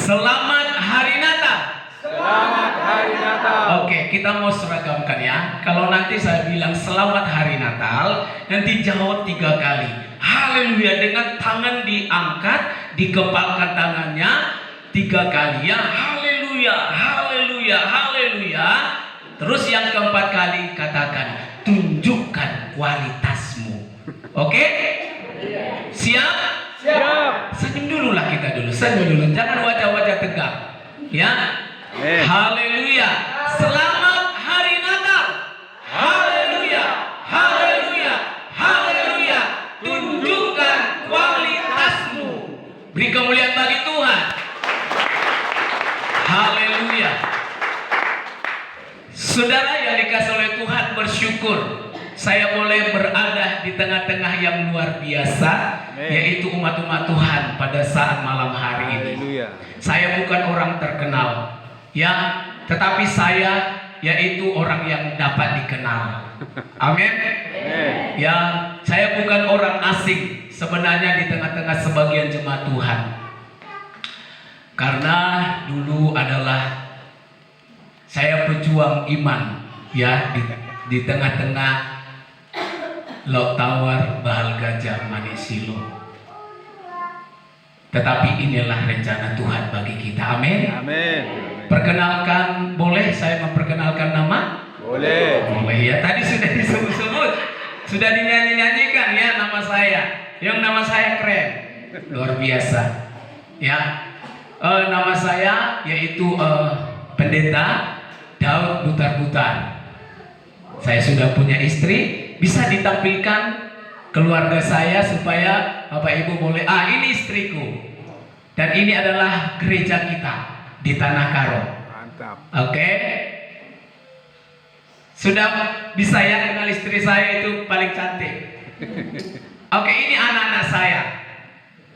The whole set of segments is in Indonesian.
Selamat Hari Natal. Selamat Hari Natal. Oke, kita mau seragamkan ya. Kalau nanti saya bilang selamat Hari Natal, nanti jawab 3 kali. Haleluya, dengan tangan diangkat, dikepalkan tangannya 3 kali ya. Haleluya, haleluya, haleluya. Terus yang keempat kali katakan, tunjukkan kualitasmu. Oke? Siap? Siap. Senyum dulu lah kita dulu, senyum dulu. Jangan wajah-wajah tegak. Ya. Haleluya. Selamat Hari Natal. Haleluya. Haleluya. Haleluya. Tunjukkan kualitasmu. Beri kemuliaan bagi Tuhan. Haleluya. Saudara yang dikasih oleh Tuhan, bersyukur saya boleh berada di tengah-tengah yang luar biasa, yaitu umat-umat Tuhan pada saat malam hari ini. Haleluya. Saya bukan orang terkenal, ya, tetapi saya yaitu orang yang dapat dikenal. Amin. Ya, saya bukan orang asing sebenarnya di tengah-tengah sebagian jemaat Tuhan. Karena dulu adalah saya pejuang iman, ya, di tengah-tengah Laut Tawar, Bahal Gajah, Manisilo. Tetapi inilah rencana Tuhan bagi kita. Amin. Amin. Perkenalkan, boleh saya memperkenalkan nama? Boleh. Boleh ya. Tadi sudah disebut-sebut, sudah dinyanyi-nyanyikan ya nama saya. Yang nama saya keren, luar biasa. Ya, nama saya yaitu Pendeta Daud Butar-Butar. Saya sudah punya istri. Bisa ditampilkan keluarga saya supaya Bapak Ibu boleh. Ini istriku. Dan ini adalah gereja kita di Tanah Karo. Mantap. Oke. Sudah bisa ya kenal istri saya itu paling cantik. Oke, ini anak-anak saya.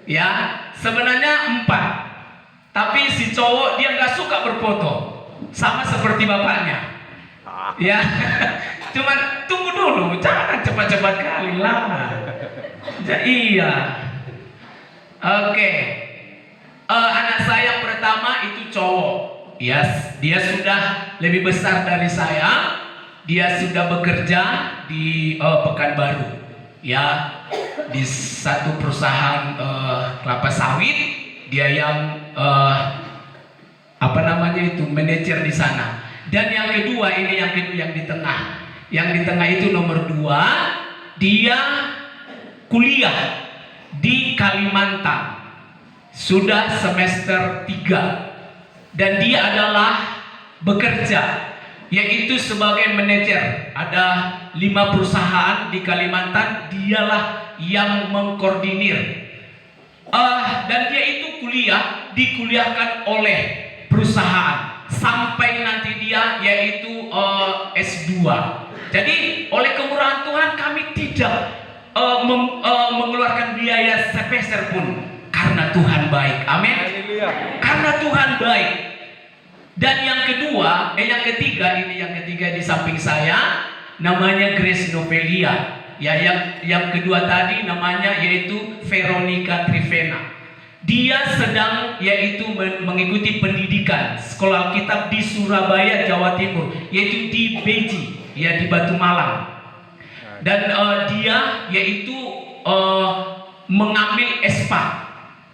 Ya, sebenarnya 4. Tapi si cowok dia nggak suka berfoto. Sama seperti bapaknya. Ya, cuman tunggu dulu, jangan cepat-cepat kali lah. Iya. Oke. Anak saya pertama itu cowok. Ya, dia sudah lebih besar dari saya. Dia sudah bekerja di Pekanbaru. Ya, di satu perusahaan kelapa sawit. Dia yang manajer di sana. Dan yang kedua ini yang di tengah. Yang di tengah itu nomor 2, dia kuliah di Kalimantan. Sudah semester 3. Dan dia adalah bekerja yaitu sebagai manajer. Ada 5 perusahaan di Kalimantan, dialah yang mengkoordinir. Dan dia itu dikuliahkan oleh perusahaan sampai nanti dia yaitu S2. Jadi oleh kemurahan Tuhan kami tidak mengeluarkan biaya sepeser pun karena Tuhan baik. Amin. Haleluya. Karena Tuhan baik. Dan yang ketiga di samping saya namanya Grace Novelia. Ya, yang kedua tadi namanya yaitu Veronica Trivena. Dia sedang yaitu mengikuti pendidikan sekolah Alkitab di Surabaya, Jawa Timur, yaitu di Beji, ya, di Batu Malang. Dan dia yaitu mengambil ESPA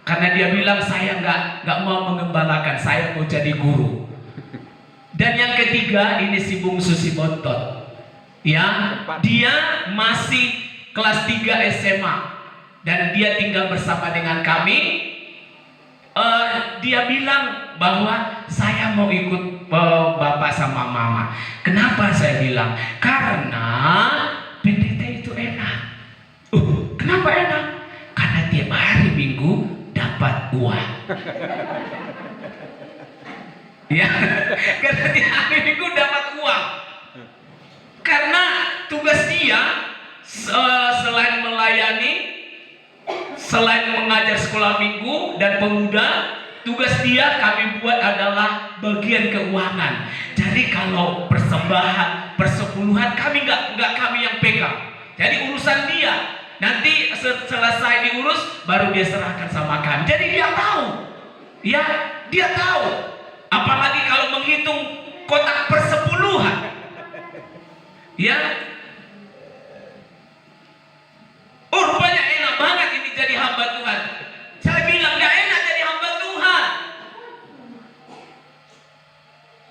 karena dia bilang saya nggak mau mengembalakan, saya mau jadi guru. Dan yang ketiga ini si bungsu si bontot, ya, dia masih kelas 3 SMA dan dia tinggal bersama dengan kami. Dia bilang bahwa saya mau ikut bapak sama mama. Kenapa saya bilang? Karena pendeta itu enak. Kenapa enak? Karena tiap hari Minggu dapat uang. Ya, karena tiap hari Minggu dapat uang. Karena tugas dia selain melayani, selain mengajar sekolah minggu dan pemuda, tugas dia kami buat adalah bagian keuangan. Jadi kalau persembahan, persepuluhan kami nggak kami yang pegang. Jadi urusan dia. Nanti selesai diurus baru dia serahkan sama kami. Jadi dia tahu. Ya, dia tahu. Apalagi kalau menghitung kotak persepuluhan. Ya. Oh, rupanya enak banget ini jadi hamba Tuhan. Saya bilang gak enak jadi hamba Tuhan.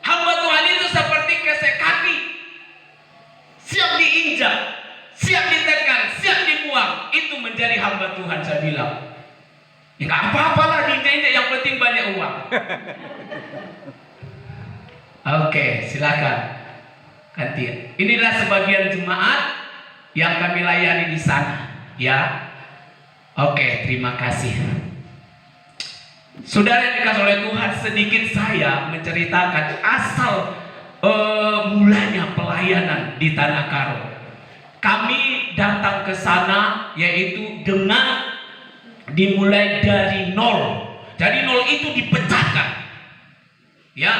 Hamba Tuhan itu seperti kesek kaki. Siap diinjak, siap ditekan, siap dibuang. Itu menjadi hamba Tuhan, saya bilang. Ya gak apa-apalah diinjak-injak, yang penting banyak uang. Oke, silakan. Ganti. Inilah sebagian jemaat yang kami layani di sana. Ya. Oke, terima kasih. Saudara yang dikasih oleh Tuhan, sedikit saya menceritakan asal mulanya pelayanan di Tanah Karo. Kami datang ke sana yaitu dengan dimulai dari nol. Jadi nol itu dipecahkan. Ya,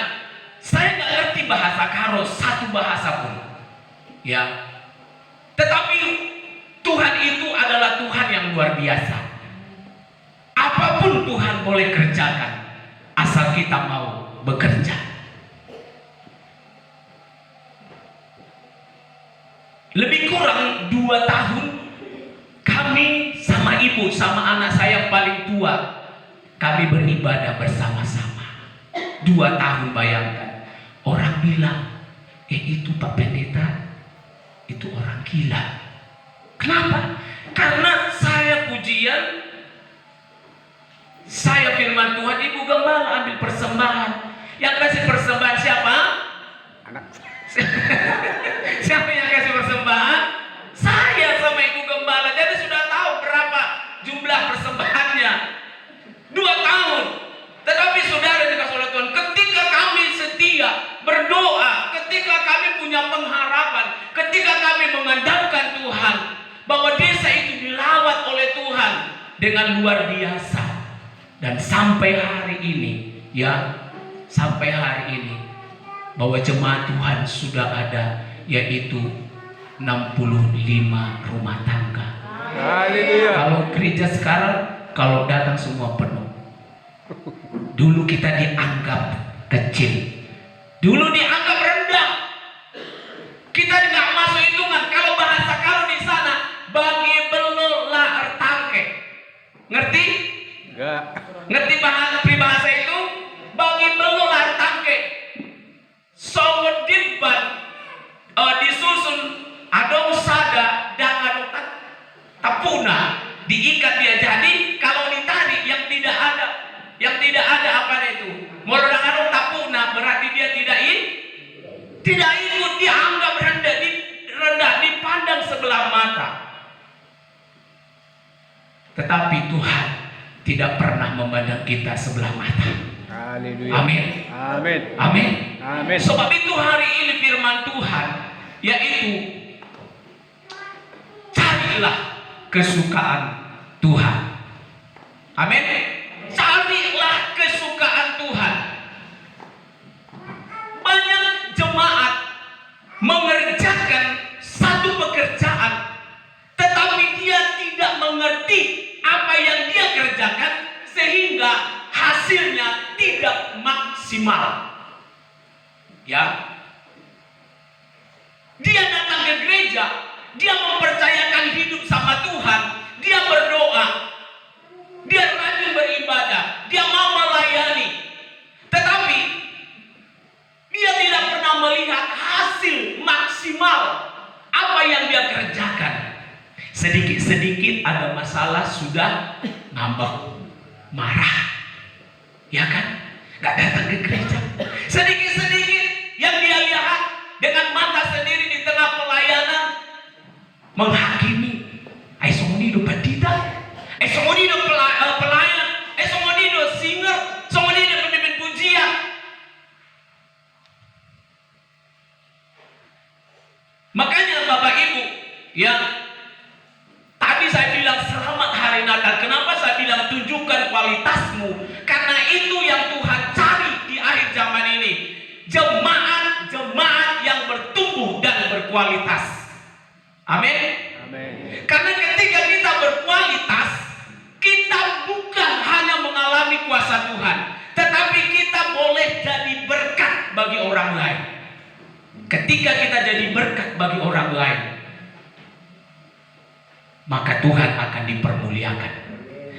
saya nggak ngerti bahasa Karo satu bahasa pun. Ya, tetapi Tuhan itu adalah Tuhan yang luar biasa. Apapun Tuhan boleh kerjakan, asal kita mau bekerja. Lebih kurang 2 tahun kami sama ibu, sama anak saya yang paling tua, kami beribadah bersama-sama. 2 tahun, bayangkan. Orang bilang, itu Pak Pendeta, itu orang gila. Kenapa? Karena saya pujian, saya firman Tuhan, ibu gembala ambil persembahan. Yang kasih persembahan siapa? Anak. Siapa yang kasih persembahan? Saya sama ibu gembala. Jadi sudah tahu berapa jumlah persembahannya. 2 tahun. Tetapi saudara dikasih oleh Tuhan, ketika kami setia berdoa, ketika kami punya pengharapan, ketika kami mengandalkan Tuhan, bahwa desa itu dilawat oleh Tuhan dengan luar biasa. Dan sampai hari ini, ya, sampai hari ini, bahwa jemaat Tuhan sudah ada, yaitu 65 rumah tangga. Haleluya. Kalau gereja sekarang, kalau datang semua penuh. Dulu kita dianggap kecil, dulu dianggap rendah. Kita nggak masuk hitungan. Kalau bahasa kalau di sana, bagi belum lah ertangke. Ngerti? Enggak. Ngerti bahasa peribahasa itu? Bagi belum lah ertangke. Songot diban disusun adong sada dan adong tapuna, diikat dia. Jadi kalau ditarik yang tidak ada apa itu? Modal adong tapuna berarti dia tidak ikut, dianggap rendah, dipandang sebelah mata. Tetapi Tuhan tidak pernah memandang kita sebelah mata. Haleluya. Amin. Amin. Amin. Amin. Sebab itu hari ini firman Tuhan yaitu carilah kesukaan Tuhan. Amin. Carilah kesukaan Tuhan. Banyak jemaat mengerjakan satu pekerjaan, tetapi dia tidak mengerti apa yang dia kerjakan sehingga hasilnya tidak maksimal. Ya, dia datang ke gereja, dia mempercayakan hidup sama Tuhan, dia berdoa, dia rajin beribadah, dia mau melayani, tetapi dia tidak pernah melihat hasil maksimal apa yang dia kerjakan. Sedikit-sedikit ada masalah sudah ngambek, marah, ya kan? Gak datang ke gereja. Sedikit-sedikit yang dia lihat dengan mata sendiri di tengah pelayanan, menghakimi. Somonido pendeta, somonido pelayan, somonido singer, somonido pemimpin pujian. Makanya Bapak Ibu, ya, tadi saya bilang selamat hari Natal. Kenapa saya bilang tunjukkan kualitasmu? Karena itu yang Tuhan cari di akhir zaman ini. Jemaat yang bertumbuh dan berkualitas. Amin. Amin. Karena ketika kita berkualitas, kita bukan hanya mengalami kuasa Tuhan, tetapi ketika kita jadi berkat bagi orang lain, maka Tuhan akan dipermuliakan.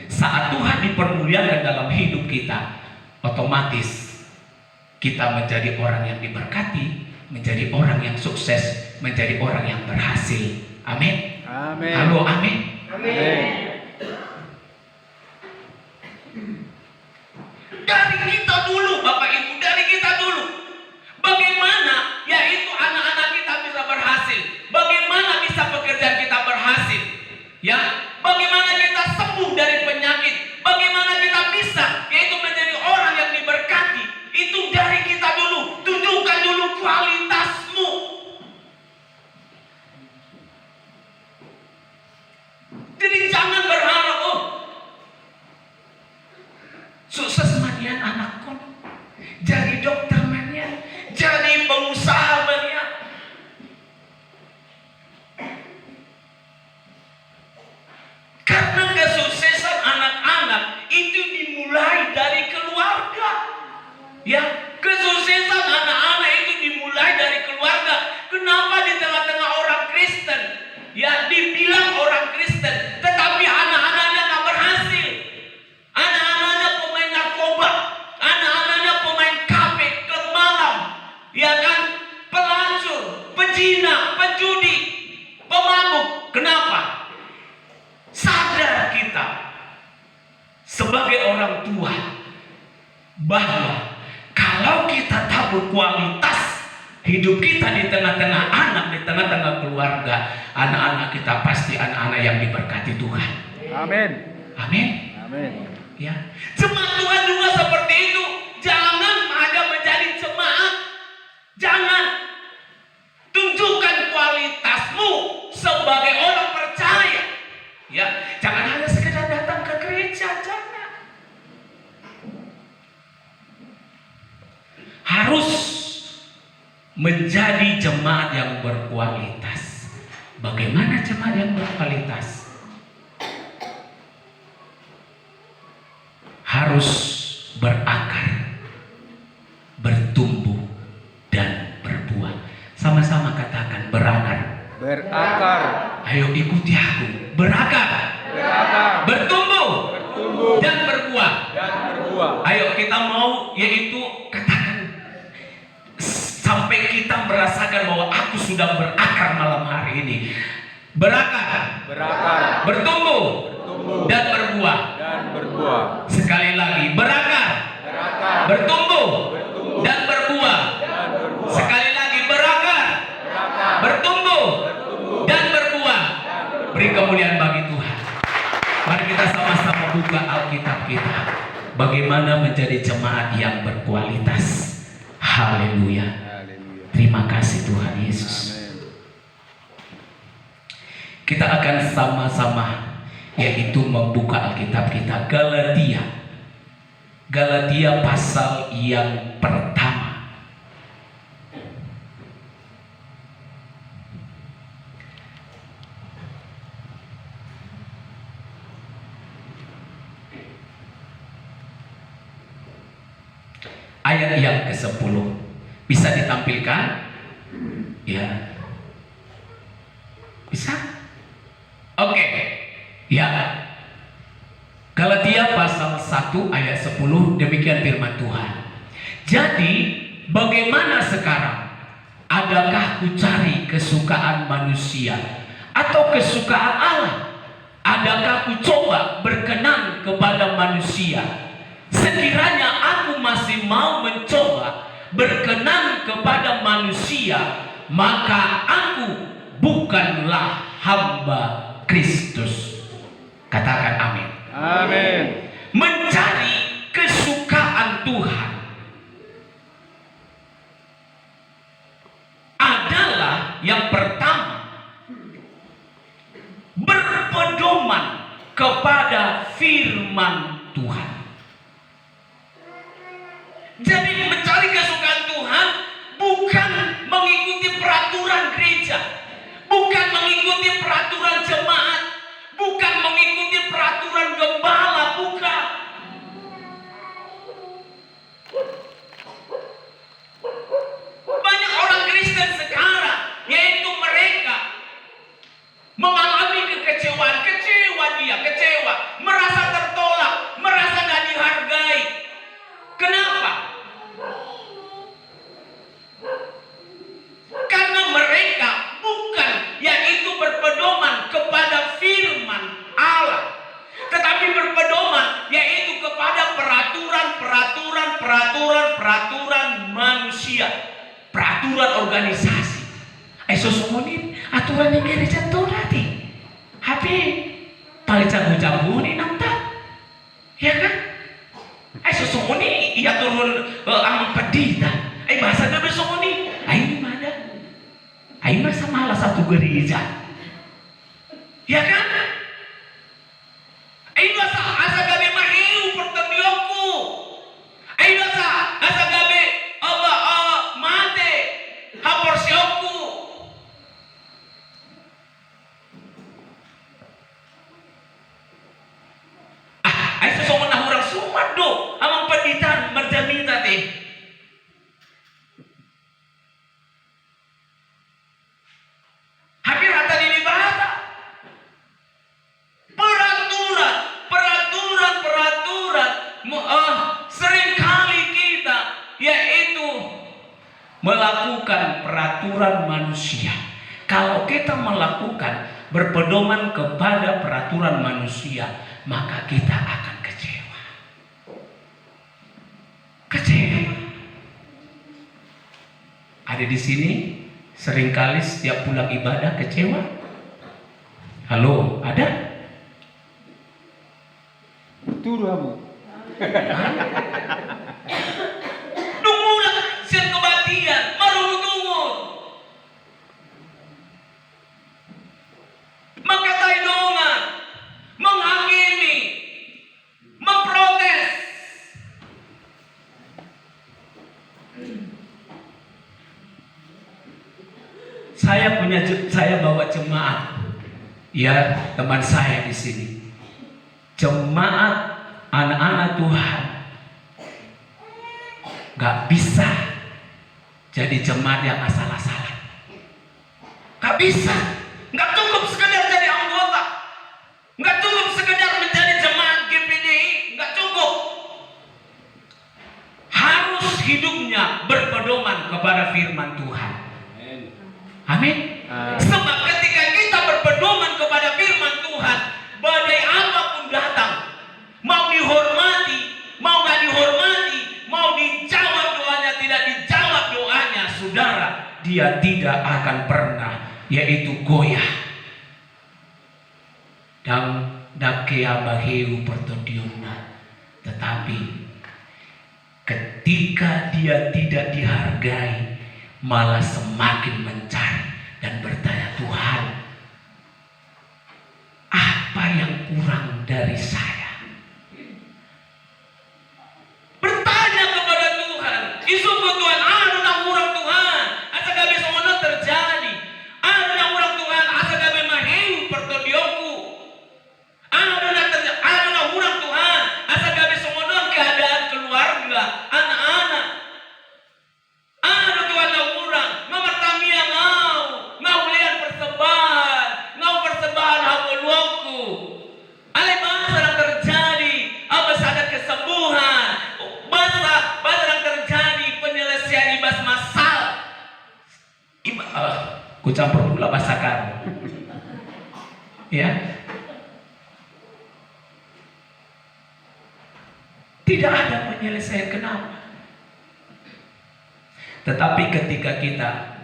Saat Tuhan dipermuliakan dalam hidup kita, otomatis kita menjadi orang yang diberkati, menjadi orang yang sukses, menjadi orang yang berhasil. Amin. Amin. Halo, amin. Amin. Dari kita dulu, Bapak Ibu, dari kita dulu. Bagaimana yaitu anak-anak kita bisa berhasil? Bagaimana bisa pekerjaan kita berhasil? Ya, bagaimana kita sembuh dari penyakit? Bagaimana kita bisa yaitu menjadi orang yang diberkati? Itu dari kita dulu. Tunjukkan dulu kualitasmu. Jadi jangan berharap, oh, sukses manian anakku, jadi dokter manian, jadi pengusaha manian. Karena kesuksesan anak-anak itu dimulai dari keluarga. Ya, kesuksesan anak-anak itu dimulai dari keluarga. Kenapa di tengah-tengah orang Kristen, ya dibilang orang Kristen, tetapi anak-anaknya nggak berhasil. Anak-anaknya pemain narkoba, anak-anaknya pemain kafe, klub malam, ya kan, pelacur, pezina, penjudi, pemabuk. Kenapa? Sadar kita sebagai orang tua bahwa kalau kita tak berkualitas hidup kita di tengah-tengah anak, di tengah-tengah keluarga, anak-anak kita pasti anak-anak yang diberkati Tuhan. Amin. Amin. Amin. Ya, jemaat Tuhan juga seperti itu. Jangan hanya menjadi jemaat. Jangan. Tunjukkan kualitasmu sebagai orang percaya. Ya, jangan hanya sekedar datang ke gereja, jangan. Harus menjadi jemaat yang berkualitas. Bagaimana jemaat yang berkualitas? Harus berakar, bertumbuh, dan berbuah. Sama-sama katakan berakar. Berakar. Ayo ikuti aku. Berakar, Berakar. bertumbuh, Bertumbuh. dan berbuah. Dan berbuah. Ayo kita mau yaitu katakan sampai kita merasakan bahwa aku sudah berakar malam hari ini. Berakar, Berakar. bertumbuh, Bertumbuh. dan berbuah. Dan berbuah. Sekali lagi, berakar, Berakar. bertumbuh, Bertumbuh. dan berbuah. Dan berbuah. Sekali lagi, berakar, Berakar. bertumbuh, Bertumbuh. dan berbuah. Beri kemuliaan bagi Tuhan. Mari kita sama-sama buka Alkitab kita. Bagaimana menjadi jemaat yang berkualitas. Haleluya. Haleluya. Terima kasih Tuhan Yesus. Amin. Kita akan sama-sama yaitu membuka Alkitab kita. Galatia. Galatia pasal yang pertama. Ayat yang ke-10. Bisa ditampilkan? Ya. Bisa? Oke. Ya. Galatia pasal 1 ayat 10, demikian firman Tuhan. Jadi, bagaimana sekarang? Adakah ku cari kesukaan manusia atau kesukaan Allah? Adakah ku coba berkenan kepada manusia? Sekiranya aku masih mau mencoba berkenan kepada manusia, maka aku bukanlah hamba Kristus. Katakan amin. Amin. Mencari kesukaan Tuhan adalah yang pertama berpedoman kepada firman Tuhan. Jadi mencari kesukaan Tuhan bukan mengikuti peraturan gereja, bukan mengikuti peraturan jemaat, bukan mengikuti peraturan gembala, bukan. Banyak orang Kristen sekarang peraturan manusia, peraturan organisasi. Sesungguhnya aturan di gereja itu nanti. Tapi paling jago-jago ini nanti, ya kan? Sesungguhnya ia turun amang pedita. Masa gak besok ini? Ayo mana? Ayo masa malah satu gereja, ya kan? Ayo masa asa gabe mahiu pertandionku. Ayo masa asa gabe mate haporsioku. Ayo sesungguhnya nah orang sumat do amang penditaan berjamita teh. Hampir hata di bahasa peraturan seringkali kita yaitu melakukan peraturan manusia. Kalau kita melakukan berpedoman kepada peraturan manusia, maka kita akan kecewa. Ada di sini seringkali setiap pulang ibadah kecewa. Halo, ada? Turu amu. Dungulah siang kebatian, marunut-ungut. Mengkatai dongan, menghakimi, memprotes. Saya bawa jemaat, ya teman saya di sini, jemaat anak-anak Tuhan, gak bisa jadi jemaat yang asal-asalan, gak bisa, gak cukup sekedar jadi anggota, gak cukup sekedar menjadi jemaat GPDI, gak cukup, harus hidupnya berpedoman kepada firman Tuhan. Amin. Sebab ketika kita berpedoman kepada firman Tuhan, badai apapun datang, mau dihormati, mau gak dihormati, mau dijawab doanya, tidak dijawab doanya, saudara, dia tidak akan pernah yaitu goyah. Dan dakea bahiu pertodiona. Tetapi ketika dia tidak dihargai, malah semakin mencari dan bertanya, Tuhan, apa yang kurang dari saya? Bertanya kepada Tuhan, isu Tuhan, anu nang urang Tuhan, asa gabe semono terjadi. Anu nang urang Tuhan, asa gabe mahiu pertodioku. Anu nang urang Tuhan, asa gabe semono keadaan keluarga, anak-anak. Anu Tuhan nang urang, mamartamia ngau lian persembahan hauluku. Ale bahasa yang terjadi, apa ada kesembuhan, bahasa yang terjadi penyelesaian ibas masalah. Ku campur pula bahasa kamu, ya. Tidak ada penyelesaian, kenapa? Tetapi ketika kita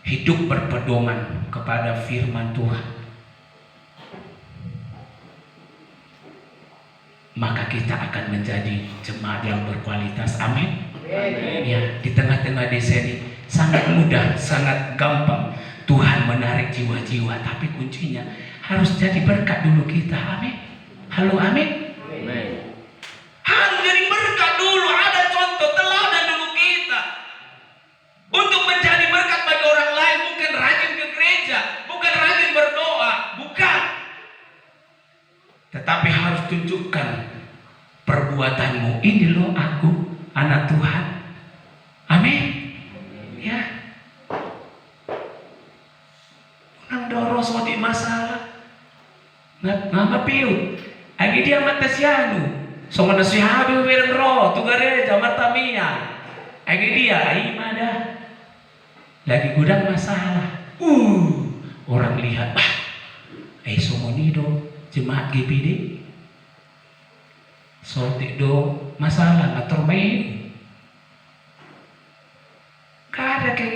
hidup berpedoman kepada firman Tuhan, maka kita akan menjadi jemaat yang berkualitas. Amin. Ya, di tengah-tengah desa ini sangat mudah, sangat gampang Tuhan menarik jiwa-jiwa, tapi kuncinya harus jadi berkat dulu kita. Amin. Halo, amin. Harus jadi berkat dulu, ada contoh teladan dulu kita. Untuk menjadi berkat bagi orang lain, bukan rajin ke gereja, bukan rajin berdoa, bukan. Tetapi harus tunjukkan perbuatanmu. Ini loh aku, anak Tuhan. Amin. Ya. Nang doro suatu masalah. Ngapa piu? Agi dia mata sianu. Sama nasihabi wireng roh, tu gereja martamia. Agi dia, ai mada. Lagi gudang masalah. Orang lihat, somoni do jemaat GPD. Sotik do masalah ngatur main.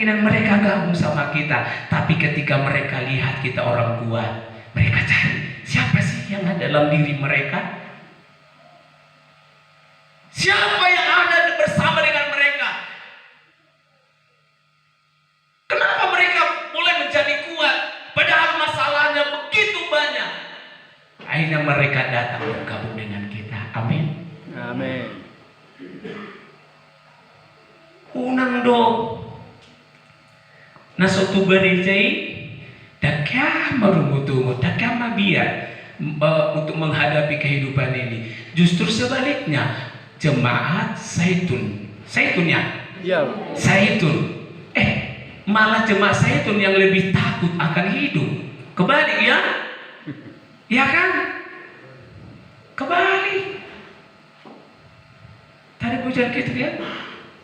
keinginan mereka gabung sama kita. Tapi ketika mereka lihat kita orang kuat, mereka cari siapa sih yang ada dalam diri mereka? Siapa yang ada bersama dengan mereka? Kenapa mereka mulai menjadi kuat? Padahal masalahnya begitu banyak. Akhirnya mereka datang bergabung dengan kita. Amin. Amin. Unang do nasotu berejai dakya marungutungu dakya mabia untuk menghadapi kehidupan ini. Justru sebaliknya, jemaat Zaitunnya Iya. Zaitun malah jemaat Zaitun yang lebih takut akan hidup. Kebalik ya? Ya kan? Kebalik. Tadi pujian kita ya,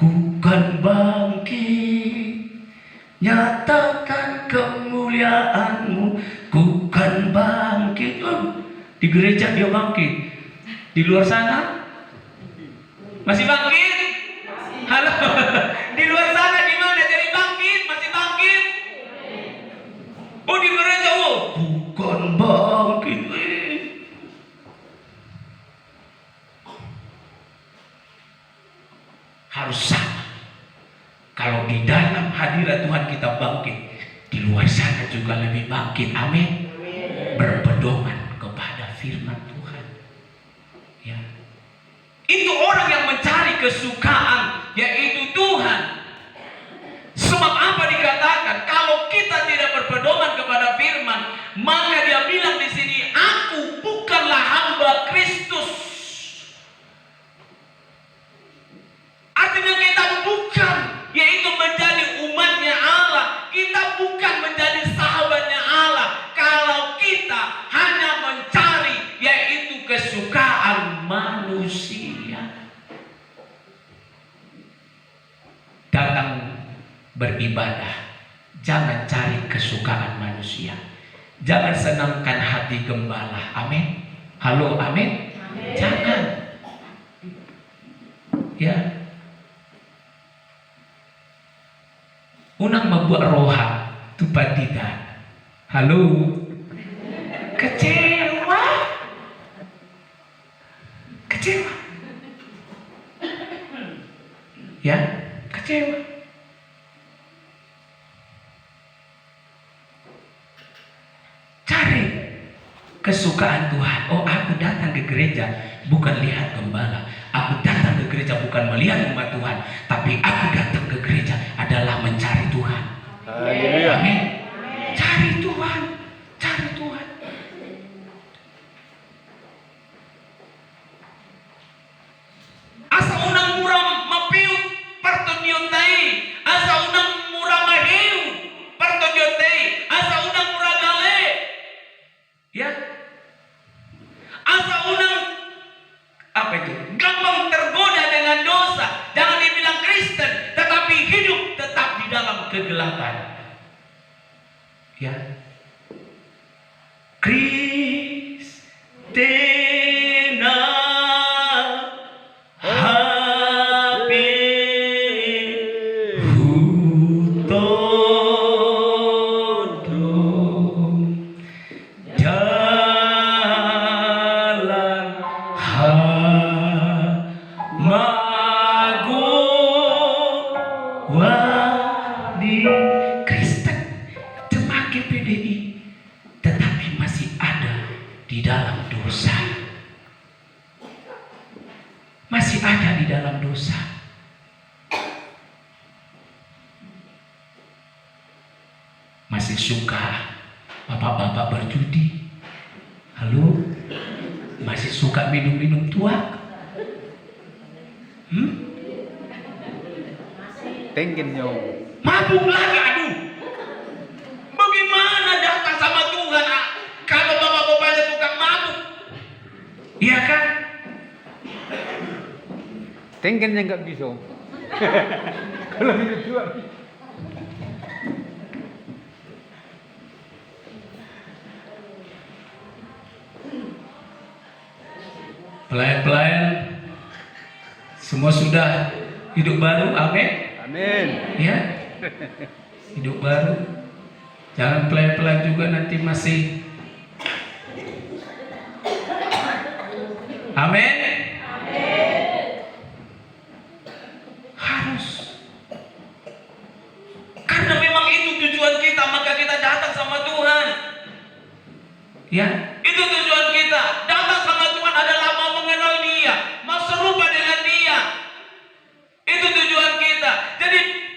bukan bangkit, nyatakan kemuliaan-Mu. Bukan bangkit. Di gereja dia bangkit. Di luar sana masih bangkit? Halo. Di luar sana gimana? Jadi bangkit? Masih bangkit? Oh, di gereja bukan bangkit. Harus sama. Kalau di dalam hadirat Tuhan kita bangkit, di luar sana juga lebih bangkit. Amin. Berpedoman kepada firman Tuhan. Ya. Itu orang yang mencari kesukaan, yaitu Tuhan. Sebab apa dikatakan? Kalau kita tidak berpedoman kepada firman, maka dia bilang di sini, aku bukanlah hamba Kristus. Artinya kita bukan, yaitu menjadi umatnya Allah. Kita bukan menjadi sahabatnya Allah. Kalau kita hanya mencari, yaitu kesukaan manusia. Datang beribadah, jangan cari kesukaan manusia. Jangan senangkan hati gembala. Amin. Halo, amin. Jangan. Ya. Unang membuat roha tupat tidak. Halo. Kecewa. Kecewa. Ya, kecewa. Cari kesukaan Tuhan. Oh, aku datang ke gereja bukan lihat gembala. Aku datang ke gereja bukan melihat umat Tuhan, tapi aku datang ke gereja adalah mencari Tuhan. Haleluya. Amin. Cari Tuhan, cari Tuhan. Asa unang murah mapiut partodiotai, asa unang murah mahiu partodiotai, asa unang murah gale. Ya. Asa unang apa itu? Gampang tergoda dengan dosa. Jangan dibilang Kristen, tetapi hidup tetap di dalam kegelapan. Ya. Kristina hape hutodo jalan mago wadi. Kristen jemaat GPDI tetapi masih ada di dalam dosa. Masih ada di dalam dosa. Masih suka bapak-bapak berjudi. Halo? Masih suka minum-minum tuak? Tengkin nyong. Mabuk lagi, aduh. Bagaimana datang sama Tuhan kalau bapak-bapaknya tukang mabuk? Iya kan? Tengkin yang nggak bisa. Kalau minum dua. Pelayan-pelayan semua sudah hidup baru, amin. Amin. Ya, Hidup baru. Jangan pelan-pelan juga, nanti masih. Amin. Harus. Karena memang itu tujuan kita, maka kita datang sama Tuhan. Ya, itu tujuan kita. Datang sama Tuhan adalah mau mengenal Dia, mau serupa dengan Dia. Itu tujuan kita.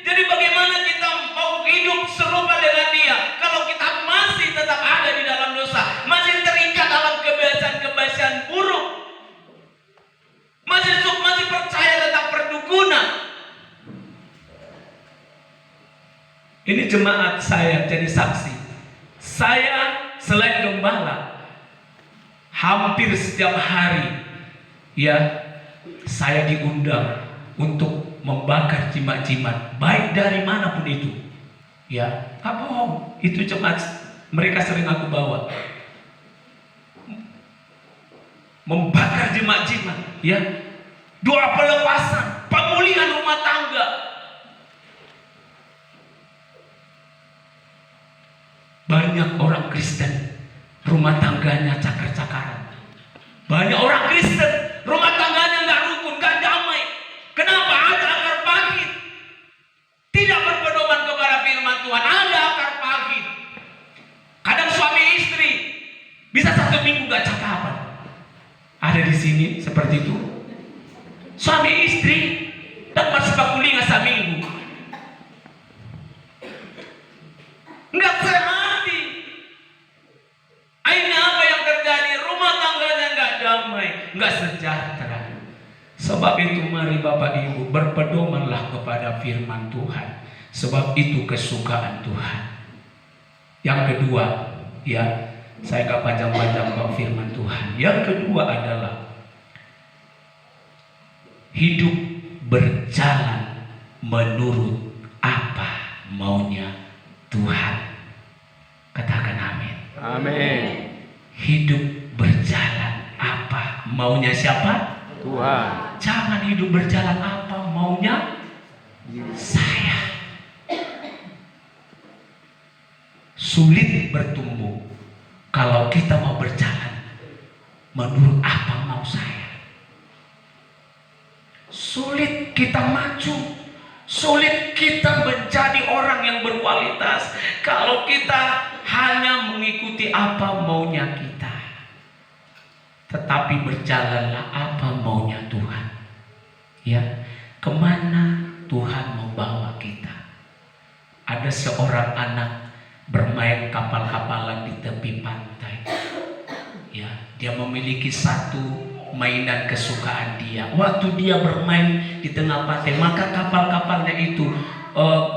Jadi bagaimana kita mau hidup serupa dengan Dia kalau kita masih tetap ada di dalam dosa, masih terikat dalam kebiasaan-kebiasaan buruk, masih percaya tentang perdukunan. Ini jemaat saya jadi saksi. Saya selain gembala, hampir setiap hari ya saya diundang untuk membakar jimat-jimat, baik dari manapun itu. Ya, nggak bohong, itu jemaat mereka sering aku bawa. Membakar jimat-jimat, ya. Doa pelepasan, pemulihan rumah tangga. Banyak orang Kristen rumah tangganya cakar-cakaran. Banyak orang Kristen rumah tangganya nggak rukun, nggak damai. Kenapa? Ada akar pahit. Tidak berpedoman kepada firman Tuhan. Ada akar pahit. Kadang suami istri bisa 1 minggu nggak cakapan. Ada di sini seperti itu. Suami istri dapat sepakulingan seminggu. Nggak sehati. Akhirnya apa yang terjadi? Rumah tangganya nggak damai, nggak sejahtera. Sebab itu mari Bapak Ibu berpedomanlah kepada firman Tuhan. Sebab itu kesukaan Tuhan. Yang kedua, ya saya nggak panjang-panjang bang firman Tuhan. Yang kedua adalah hidup berjalan menurut apa maunya Tuhan. Katakan amin. Amin. Hidup berjalan apa maunya siapa? Tuhan. Jangan hidup berjalan apa maunya saya. Sulit bertumbuh kalau kita mau berjalan menurut apa mau saya. Sulit kita maju, sulit kita menjadi orang yang berkualitas kalau kita hanya mengikuti apa maunya kita. Tetapi berjalanlah apa maunya Tuhan. Ya, kemana Tuhan membawa kita. Ada seorang anak bermain kapal-kapalan di tepi pantai. Ya, dia memiliki satu mainan kesukaan dia. Waktu dia bermain di tengah pantai, maka kapal-kapalnya itu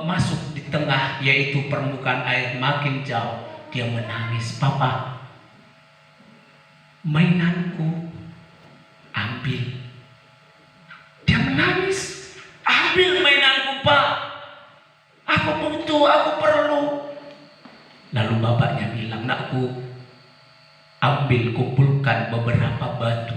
masuk di tengah, yaitu permukaan air makin jauh. Dia menangis, "Papa, mainanku ambil." Dia menangis, "Ambil mainanku, Pak. Aku butuh, aku perlu." Lalu bapaknya bilang, "Nakku, ambil, kumpulkan beberapa batu.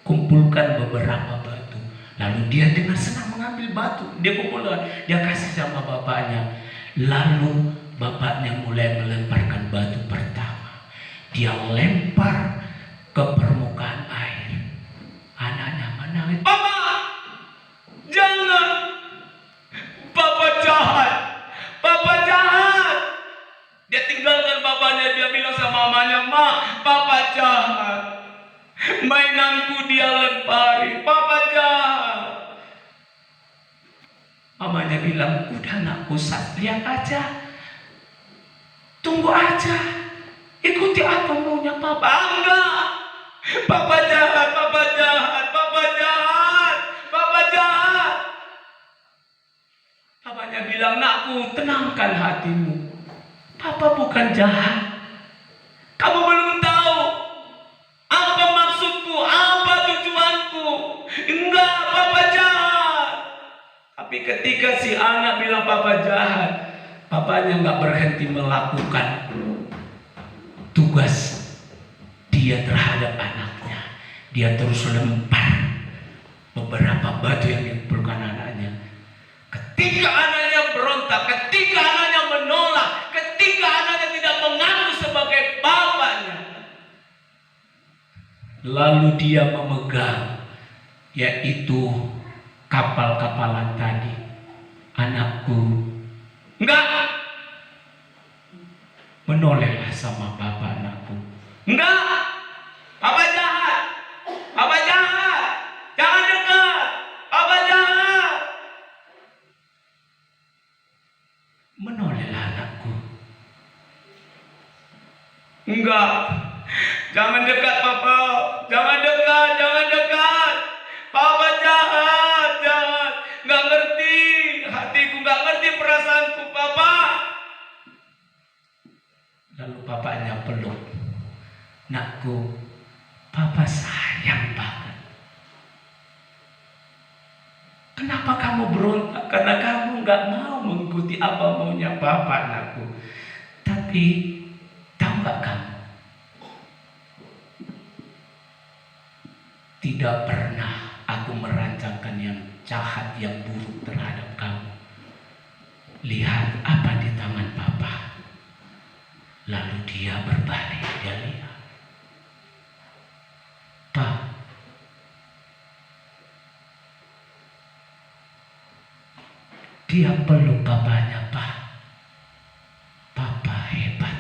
Kumpulkan beberapa batu." Lalu dia dengan senang mengambil batu. Dia kumpulkan, dia kasih sama bapaknya. Lalu bapaknya mulai melemparkan batu pertama. Dia lempar ke permukaan air. Anaknya menangis, "Papa, jangan. Papa jahat. Papa jahat." Dia tinggalkan bapaknya, dia bilang sama mamanya, "Ma, Papa jahat. Mainanku dia lempari. Papa jahat." Mamanya bilang, "Udah anakku, lihat aja. Tunggu aja. Ikuti apa maunya Papa." "Enggak. Papa jahat, Papa jahat, Papa jahat, Papa jahat." Papanya bilang, "Nakku, tenangkan hatimu. Papa bukan jahat. Kamu belum tahu apa maksudku, apa tujuanku. Enggak, Papa jahat." Tapi ketika si anak bilang Papa jahat, papanya enggak berhenti melakukan tugas dia terhadap anaknya. Dia terus lempar beberapa batu yang dikumpulkan anaknya. Ketika anaknya berontak Lalu dia memegang, yaitu kapal-kapalan tadi. Anakku, enggak. Menolehlah sama bapak anakku. Enggak, Papa jahat. Papa jahat. Jangan dekat. Papa jahat. Menolehlah anakku. Enggak. Jangan dekat Papa. Jangan dekat, jangan dekat. Papa jahat, jahat. Enggak ngerti. Hatiku enggak ngerti perasaanku, Papa. Lalu papanya peluk. Nakku, Papa sayang banget. Kenapa kamu berontak? Karena kamu nggak mau mengikuti apa maunya Papa, nakku. Tapi tahu nggak kamu? Tidak pernah aku merancangkan yang jahat, yang buruk terhadap kamu. Lihat apa di tangan Papa. Lalu dia berbalik, dia lihat. Pak, dia peluk papanya, Pak. Papa hebat.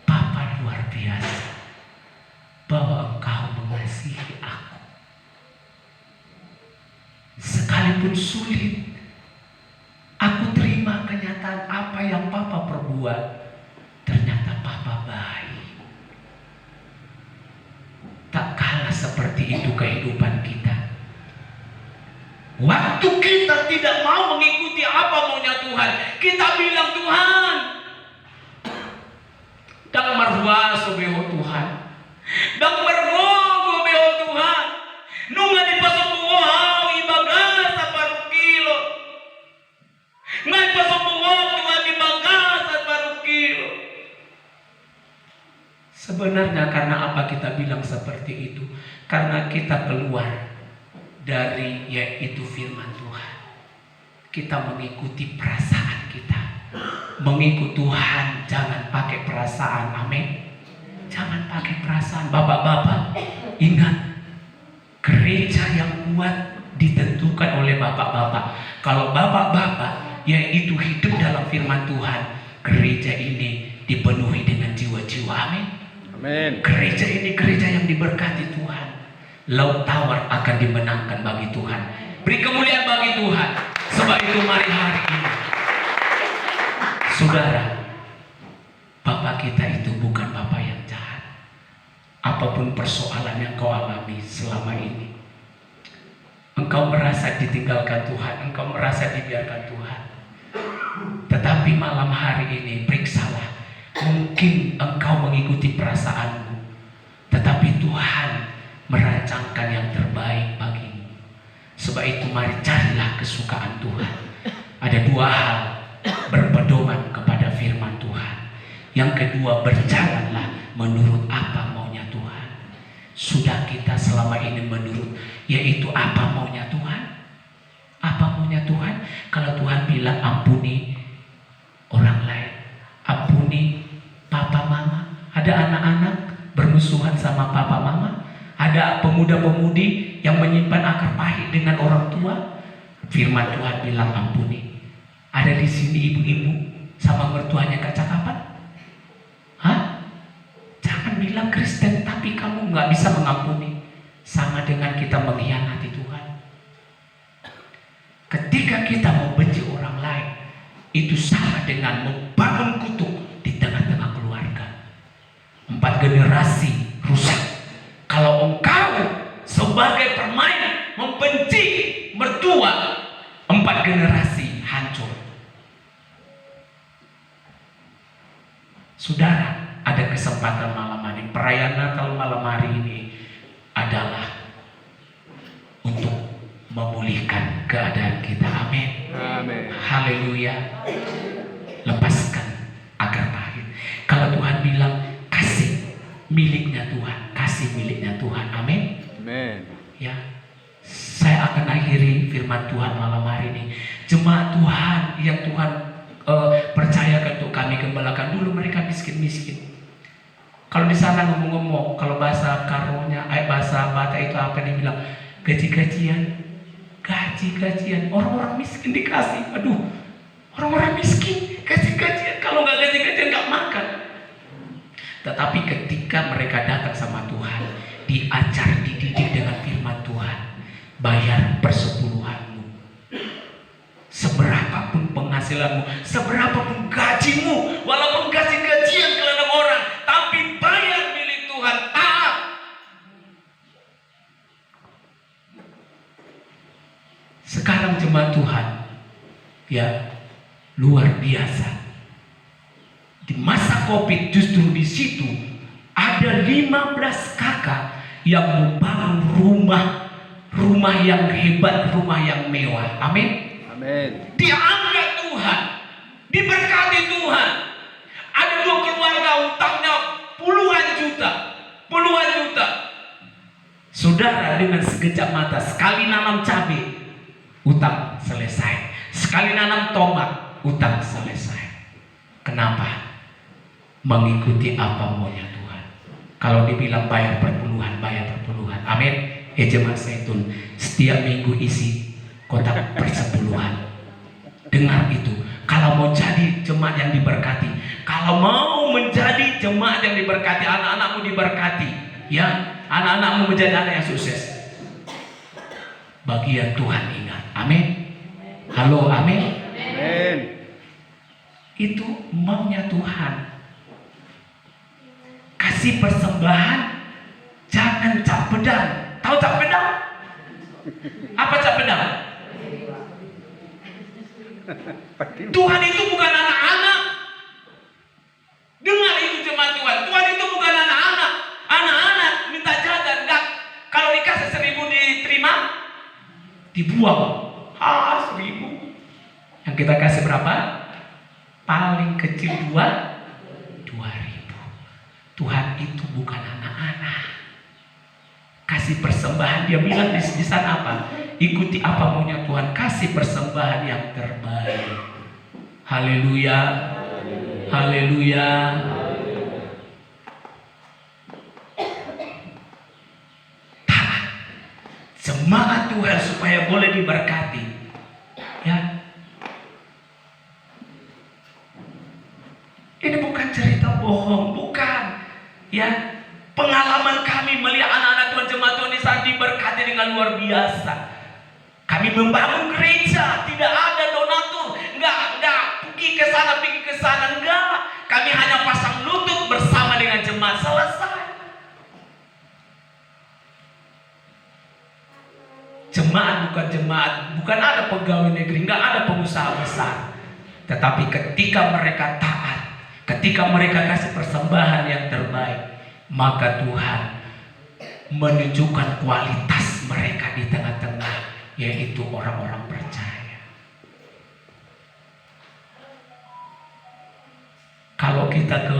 Papa luar biasa. Bahwa engkau mengasihi aku. Sekalipun sulit, aku terima kenyataan apa yang Papa perbuat. Ternyata Papa baik. Tak kalah seperti itu kehidupan kita. Waktu kita tidak mau mengikuti apa maunya Tuhan, kita bilang Tuhan, dang marwa sobeho Tuhan, dang marwa beho Tuhan, nunga di pasobuho ibaga sa parukilo, ngai pasobuho Tuhan ibaga sa parukilo. Sebenarnya karena apa kita bilang seperti itu? Karena kita keluar dari yaitu firman Tuhan. Kita mengikuti perasaan kita. Mengikut Tuhan jangan pakai perasaan. Amin. Jangan pakai perasaan. Bapak-bapak, ingat, gereja yang kuat ditentukan oleh bapak-bapak. Kalau bapak-bapak yaitu hidup dalam firman Tuhan, gereja ini dipenuhi dengan jiwa-jiwa. Amin. Amin. Gereja ini gereja yang diberkati Tuhan. Laut tawar akan dimenangkan bagi Tuhan. Beri kemuliaan bagi Tuhan. Sebab itu mari hari ini, saudara, Bapak kita itu bukan Bapak yang jahat. Apapun persoalan yang kau alami selama ini, engkau merasa ditinggalkan Tuhan, engkau merasa dibiarkan Tuhan. Tetapi malam hari ini periksalah. Mungkin engkau mengikuti perasaanmu, tetapi Tuhan merancangkan yang terbaik bagimu. Sebab itu mari carilah kesukaan Tuhan. Ada dua hal: berpedoman kepada firman Tuhan. Yang kedua, berjalanlah menurut apa maunya Tuhan. Sudah kita selama ini menurut, yaitu apa maunya Tuhan? Apa maunya Tuhan? Kalau Tuhan bilang ampuni orang lain, ampuni papa mama. Ada anak-anak bermusuhan sama papa mama. Ada pemuda-pemudi yang menyimpan akar pahit dengan orang tua. Firman Tuhan bilang ampuni. Ada di sini ibu-ibu sama mertuanya gak cakapan? Hah? Jangan bilang Kristen tapi kamu gak bisa mengampuni. Sama dengan kita mengkhianati Tuhan. Ketika kita membenci orang lain, itu sama dengan membangun kutuk di tengah-tengah keluarga. 4 generasi rusak. Kalau engkau sebagai permain membenci mertua, 4 generasi hancur. Saudara, ada kesempatan malam hari, perayaan Natal malam hari ini adalah untuk memulihkan keadaan kita. Amin. Amin. Haleluya. Lepaskan akar pahit. Kalau Tuhan bilang kasih miliknya Tuhan, kasih miliknya Tuhan. Amin. Amin. Ya, saya akan akhiri firman Tuhan malam hari ini. Jemaat Tuhan yang Tuhan percayakan untuk kami gembalakan, dulu mereka miskin-miskin. Kalau di sana ngomong-ngomong, kalau bahasa karonya, bahasa Batak itu apa dia bilang? Gaji-gajian, gaji-gajian. Orang-orang miskin dikasih. Aduh, orang-orang miskin gaji-gajian. Kalau nggak gaji-gajian nggak makan. Tetapi ketika mereka datang sama Tuhan, diajar, dididik dengan firman Tuhan, bayar persepuluhanmu. Seberapapun penghasilanmu, seberapapun gajimu, walaupun kasih gajian ke ladang orang, tapi bayar milik Tuhan, taat. Sekarang jemaat Tuhan, ya luar biasa. Di masa Covid justru di situ ada 15 kakak yang membangun rumah yang hebat, rumah yang mewah. Amin. Amin. Diangkat Tuhan, diberkati Tuhan. Ada 2 keluarga utangnya puluhan juta. Saudara dengan sekejap mata sekali nanam cabai, utang selesai. Sekali nanam tomat, utang selesai. Kenapa? Mengikuti apa maunya Tuhan. Kalau dibilang bayar perpuluhan, bayar perpuluhan. Amin. Jemaat Zaitun, setiap minggu isi kotak persepuluhan. Dengar itu. Kalau mau jadi jemaat yang diberkati, kalau mau menjadi jemaat yang diberkati, anak-anakmu diberkati, ya, anak-anakmu menjadi anak yang sukses. Bagian Tuhan ingat. Amin. Halo, amin. Amin. Itu maunya Tuhan. Kasih persembahan, jangan cap pedang. Tahu cap pedang? Apa cap pedang? Tuhan itu bukan anak-anak. Dengar itu jemaat Tuhan. Tuhan itu bukan anak-anak. Anak-anak minta jajan, enggak. Kalau dikasih 1.000 diterima, dibuang. 1.000. Yang kita kasih berapa? Paling kecil 2.000. Tuhan itu bukan anak-anak. Kasih persembahan, dia bilang di sana apa? Ikuti apa maunya Tuhan, kasih persembahan yang terbaik. Haleluya. Haleluya. Taat. Semangat Tuhan supaya boleh diberkati. Ya. Ini bukan cerita bohong, bukan. Ya. Pengalaman kami melihat anak-anak Tuhan, jemaat Tuhan di sana diberkati dengan luar biasa. Kami membangun gereja, tidak ada donatur, enggak pergi ke sana, enggak. Kami hanya pasang lutut bersama dengan jemaat, selesai. Jemaat bukan jemaat, bukan ada pegawai negeri, enggak ada pengusaha besar. Tetapi ketika mereka taat, ketika mereka kasih persembahan yang terbaik, maka Tuhan menunjukkan kualitas mereka di tengah-tengah, yaitu orang-orang percaya. Kalau kita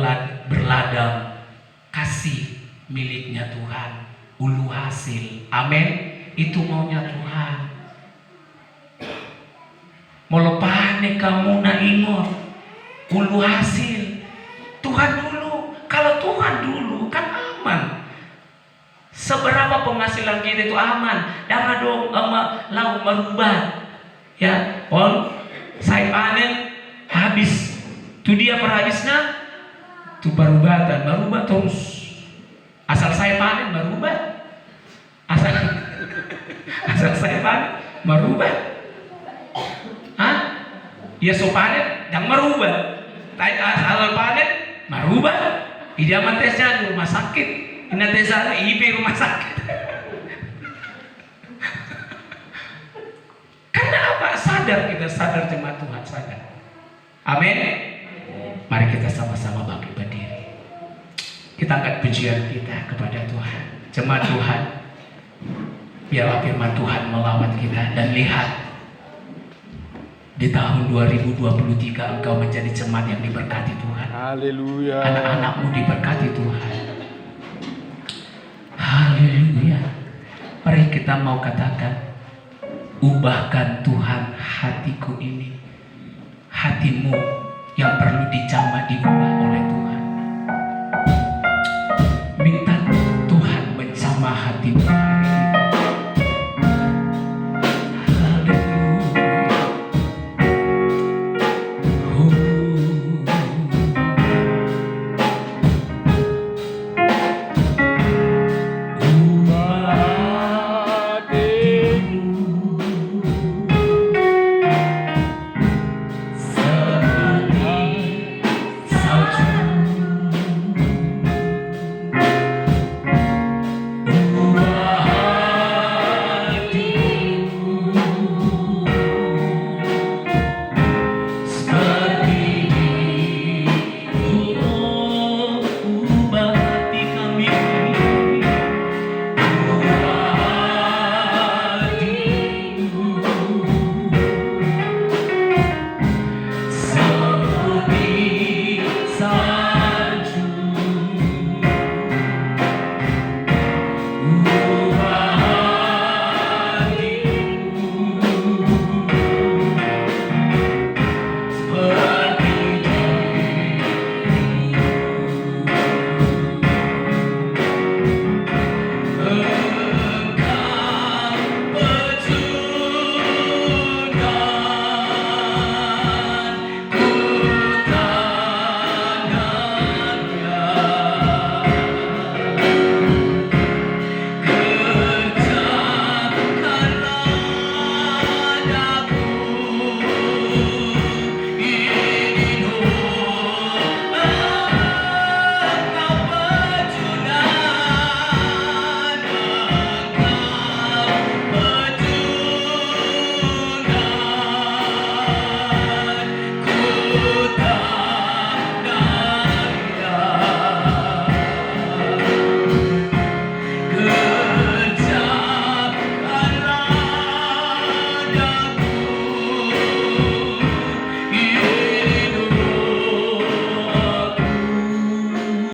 berladang, kasih miliknya Tuhan, ulu hasil. Amin. Itu maunya Tuhan. Melepane kamu na ingot, ulu hasil. Tuhan dulu. Kalau Tuhan dulu kan aman. Seberapa penghasilan kita itu aman. Jangan dong lau merubah. Ya, saya panen habis. Itu dia perhabisnya. Itu barubatan, barubah terus. Asal saya panen barubah. Asal saya panen merubah. Hah? Ya so panen yang merubah. Asal panen merubah. Idaman tesnya di rumah sakit. Ini tesnya IP rumah sakit. Karena apa? Kita sadar jemaat Tuhan, sadar. Amin. Mari kita sama-sama bangkit berdiri. Kita angkat pujian kita kepada Tuhan. Jemaat Tuhan, biarlah firman Tuhan melawat kita. Dan lihat, di tahun 2023 engkau menjadi jemaat yang diberkati Tuhan. Haleluya. Anak-anakmu diberkati Tuhan. Haleluya. Mari kita mau katakan, ubahkan Tuhan